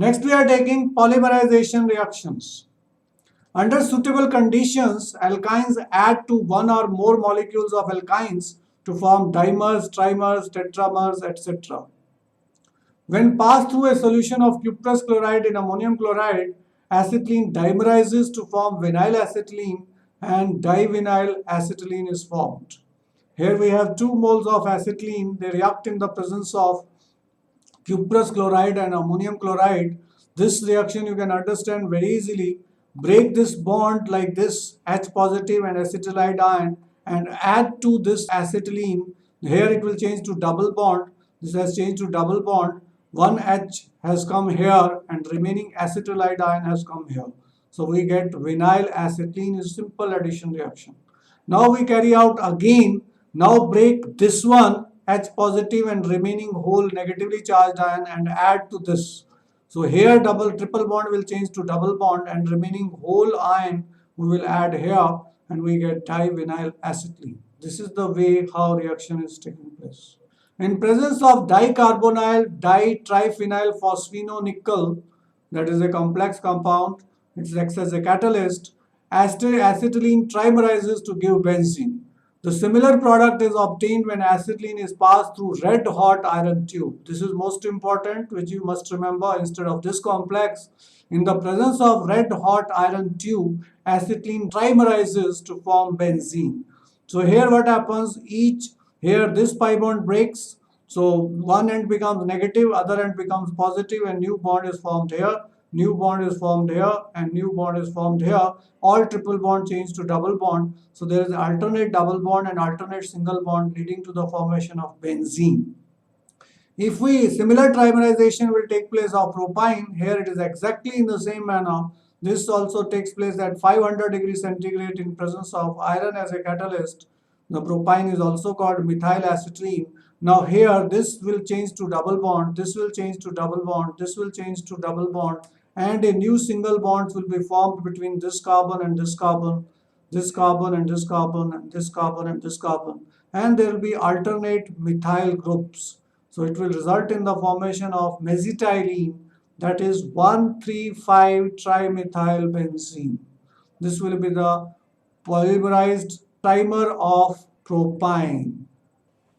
Next, we are taking polymerization reactions. Under suitable conditions, alkynes add to one or more molecules of alkynes to form dimers, trimers, tetramers, etc. When passed through a solution of cuprous chloride in ammonium chloride, acetylene dimerizes to form vinyl acetylene and divinyl acetylene is formed. Here we have 2 moles of acetylene. They react in the presence of cuprous chloride and ammonium chloride. This reaction you can understand very easily. Break this bond like this, H positive and acetylide ion, and add to this acetylene. Here it will change to double bond. This has changed to double bond. One H has come here and remaining acetylide ion has come here. So we get vinyl acetylene is simple addition reaction. Now we carry out again. Now break this one H positive and remaining whole negatively charged ion and add to this. So here double triple bond will change to double bond and remaining whole ion we will add here and we get divinyl acetylene. This is the way how reaction is taking place. In presence of dicarbonyl ditriphenyl phosphino-nickel, that is a complex compound, it acts as a catalyst, acetylene trimerizes to give benzene. The similar product is obtained when acetylene is passed through red hot iron tube. This is most important, which you must remember instead of this complex. In the presence of red hot iron tube, acetylene trimerizes to form benzene. So here what happens, here this pi bond breaks. So one end becomes negative, other end becomes positive and new bond is formed here. New bond is formed here and new bond is formed here. All triple bond change to double bond. So there is alternate double bond and alternate single bond leading to the formation of benzene. If similar trimerization will take place of propyne, here it is exactly in the same manner. This also takes place at 500 degrees centigrade in presence of iron as a catalyst. The propyne is also called methyl acetylene. Now here this will change to double bond, this will change to double bond, this will change to double bond, and a new single bond will be formed between this carbon and this carbon, this carbon and this carbon and this carbon and this carbon, and there will be alternate methyl groups. So it will result in the formation of mesitylene, that is 1,3,5-trimethyl benzene. This will be the polymerized trimer of propyne.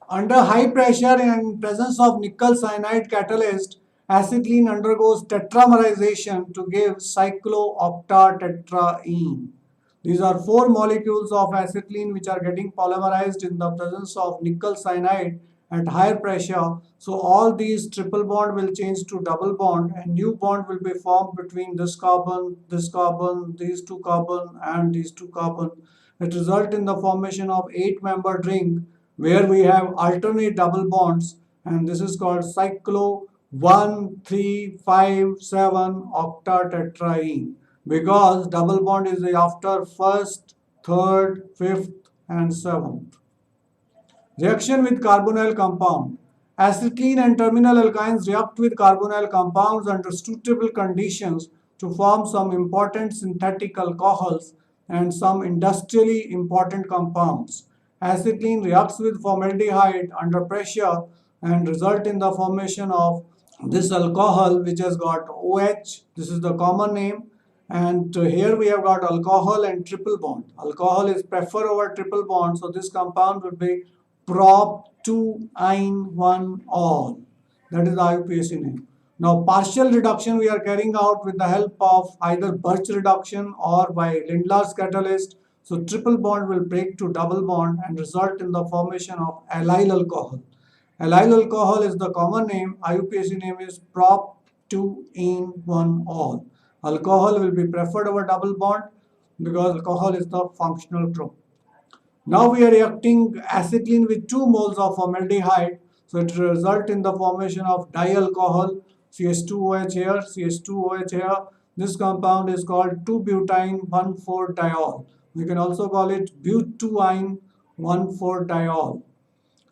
Under high pressure and in presence of nickel cyanide catalyst, acetylene undergoes tetramerization to give cyclooctatetraene. These are 4 molecules of acetylene which are getting polymerized in the presence of nickel cyanide at higher pressure. So all these triple bond will change to double bond and new bond will be formed between this carbon, these 2 carbon and these 2 carbon. It results in the formation of 8-membered ring where we have alternate double bonds, and this is called cyclo 1,3,5,7 octatetraene because double bond is after first, third, fifth and seventh. Reaction with carbonyl compound. Acetylene and terminal alkynes react with carbonyl compounds under suitable conditions to form some important synthetic alcohols and some industrially important compounds. Acetylene reacts with formaldehyde under pressure and result in the formation of this alcohol which has got OH. This is the common name. And here we have got alcohol and triple bond. Alcohol is prefer over triple bond. So this compound would be prop-2-ine-1-ol. That is the IUPAC name. Now partial reduction we are carrying out with the help of either Birch reduction or by Lindlar's catalyst. So triple bond will break to double bond and result in the formation of allyl alcohol. Allyl alcohol is the common name. IUPAC name is prop-2-ine-1-ol. Alcohol will be preferred over double bond because alcohol is the functional group. Now we are reacting acetylene with 2 moles of formaldehyde. So it will result in the formation of dialcohol, CH2OH here, CH2OH here. This compound is called 2-butyne-1,4-diol. We can also call it but-2-ine-1,4-diol.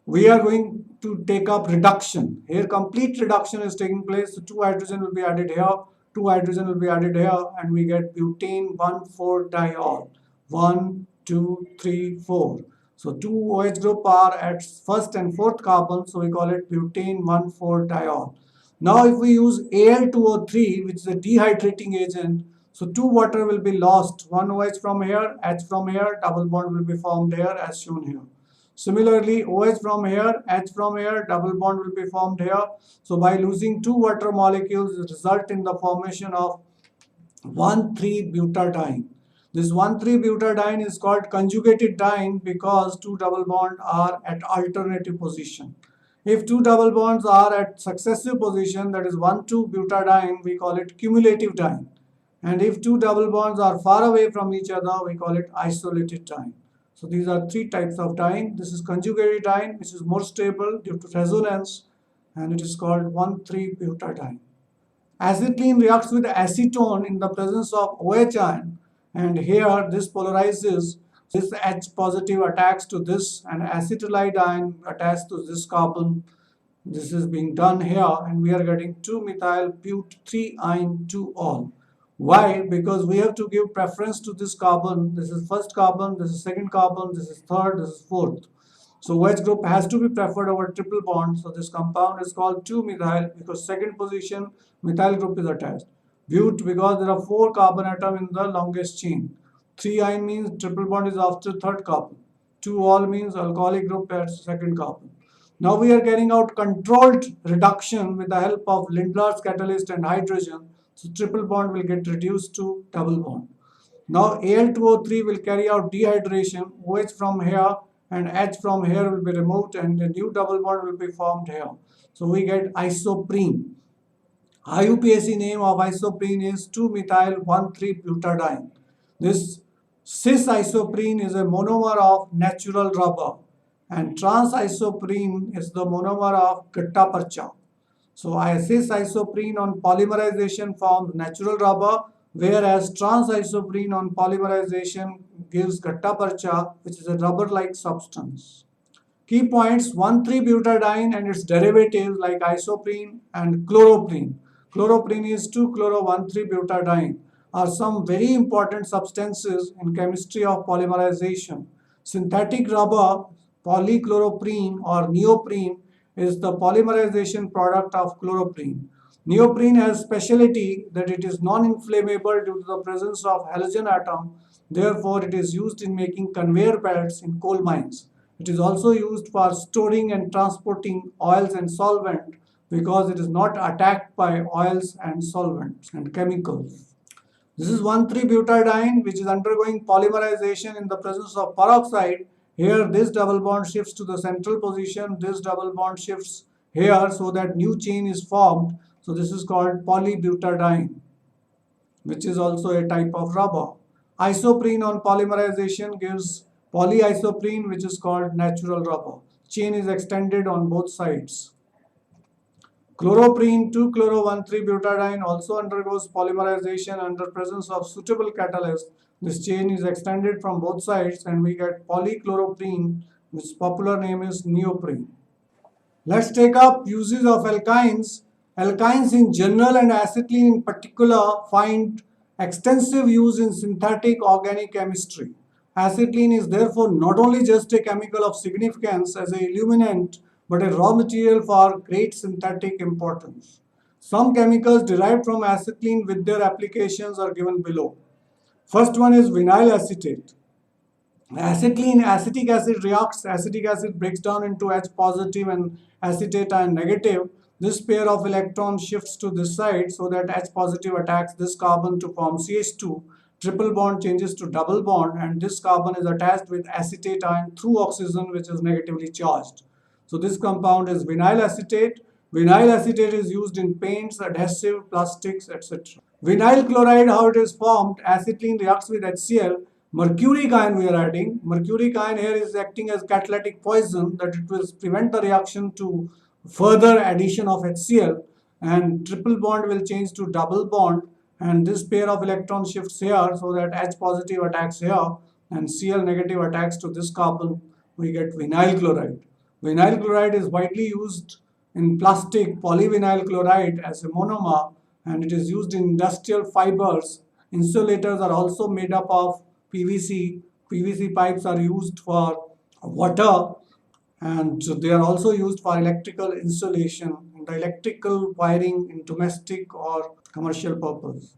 We are going to take up reduction. Here complete reduction is taking place. So 2 hydrogen will be added here, 2 hydrogen will be added here, and we get butane-1,4-diol. 1, 2, 3, 4. So 2 OH group are at first and fourth carbon, so we call it butane-1,4-diol. Now if we use Al2O3, which is a dehydrating agent, so two water will be lost, one OH from here, H from here, double bond will be formed here as shown here. Similarly, OH from here, H from here, double bond will be formed here. So by losing two water molecules, it result in the formation of 1,3-butadiene. This 1,3-butadiene is called conjugated diene because two double bonds are at alternative position. If two double bonds are at successive position, that is 1,2-butadiene, we call it cumulative diene. And if two double bonds are far away from each other, we call it isolated diene. So these are three types of diene. This is conjugated diene, which is more stable due to resonance, and it is called 1,3-butadiene. Acetylene reacts with acetone in the presence of OH ion, and here this polarizes. This H positive attacks to this, and acetylide ion attacks to this carbon. This is being done here, and we are getting 2-methyl-but-3-ine-2-ol. Why? Because we have to give preference to this carbon. This is first carbon, this is second carbon, this is third, this is fourth. So OH group has to be preferred over triple bond. So this compound is called 2-methyl because second position methyl group is attached. But because there are 4 carbon atoms in the longest chain. 3-ine means triple bond is after third carbon. 2-ol means alcoholic group at second carbon. Now we are carrying out controlled reduction with the help of Lindlar's catalyst and hydrogen. So triple bond will get reduced to double bond. Now Al2O3 will carry out dehydration. OH from here and H from here will be removed and a new double bond will be formed here. So we get isoprene. IUPAC name of isoprene is 2-methyl-1,3-butadiene. This cis-isoprene is a monomer of natural rubber and trans-isoprene is the monomer of gatta-parcha. So cis-isoprene on polymerization forms natural rubber, whereas trans-isoprene on polymerization gives gatta-parcha, which is a rubber-like substance. Key points: 1,3-butadiene and its derivatives like isoprene and chloroprene. Chloroprene is 2-chloro-1,3-butadiene are some very important substances in chemistry of polymerization. Synthetic rubber, polychloroprene or neoprene, is the polymerization product of chloroprene. Neoprene has speciality that it is non-inflammable due to the presence of halogen atom. Therefore, it is used in making conveyor belts in coal mines. It is also used for storing and transporting oils and solvent because it is not attacked by oils and solvents and chemicals. This is 1,3-butadiene which is undergoing polymerization in the presence of peroxide. Here this double bond shifts to the central position, this double bond shifts here so that new chain is formed. So this is called polybutadiene, which is also a type of rubber. Isoprene on polymerization gives polyisoprene, which is called natural rubber. Chain is extended on both sides. Chloroprene, 2-chloro-1,3-butadiene also undergoes polymerization under presence of suitable catalyst. This chain is extended from both sides and we get polychloroprene, which popular name is neoprene. Let's take up uses of alkynes. Alkynes in general and acetylene in particular find extensive use in synthetic organic chemistry. Acetylene is therefore not only just a chemical of significance as an illuminant, but a raw material for great synthetic importance. Some chemicals derived from acetylene with their applications are given below. First one is vinyl acetate. Acetylene, acetic acid reacts, acetic acid breaks down into H positive and acetate ion negative. This pair of electrons shifts to this side so that H positive attacks this carbon to form CH2. Triple bond changes to double bond and this carbon is attached with acetate ion through oxygen which is negatively charged. So this compound is vinyl acetate. Vinyl acetate is used in paints, adhesive, plastics, etc. Vinyl chloride, how it is formed, acetylene reacts with HCl. Mercuric ion we are adding. Mercuric ion here is acting as catalytic poison that it will prevent the reaction to further addition of HCl and triple bond will change to double bond and this pair of electrons shifts here so that H positive attacks here and Cl negative attacks to this carbon. We get vinyl chloride. Vinyl chloride is widely used in plastic polyvinyl chloride as a monomer and it is used in industrial fibers. Insulators are also made up of PVC. PVC pipes are used for water and they are also used for electrical insulation and electrical wiring in domestic or commercial purpose.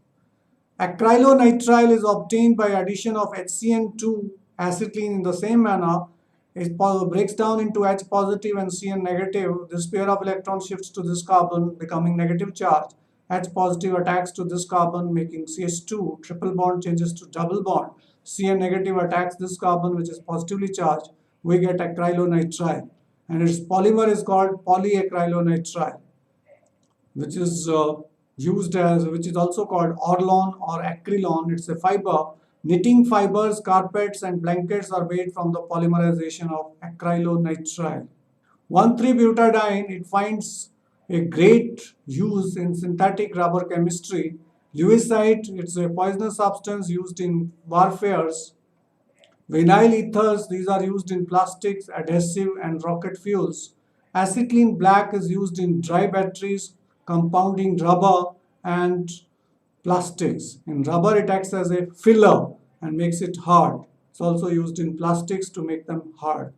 Acrylonitrile is obtained by addition of HCN2 acetylene in the same manner. It breaks down into H positive and Cn negative. This pair of electrons shifts to this carbon, becoming negative charge. H positive attacks to this carbon, making CH2. Triple bond changes to double bond. Cn negative attacks this carbon, which is positively charged. We get acrylonitrile, and its polymer is called polyacrylonitrile, which is which is also called Orlon or acrylon. It's a fiber. Knitting fibers, carpets, and blankets are made from the polymerization of acrylonitrile. 1,3-butadiene, it finds a great use in synthetic rubber chemistry. Lewisite, it's a poisonous substance used in warfares. Vinyl ethers, these are used in plastics, adhesive, and rocket fuels. Acetylene black is used in dry batteries, compounding rubber and plastics. In rubber, it acts as a filler and makes it hard. It's also used in plastics to make them hard.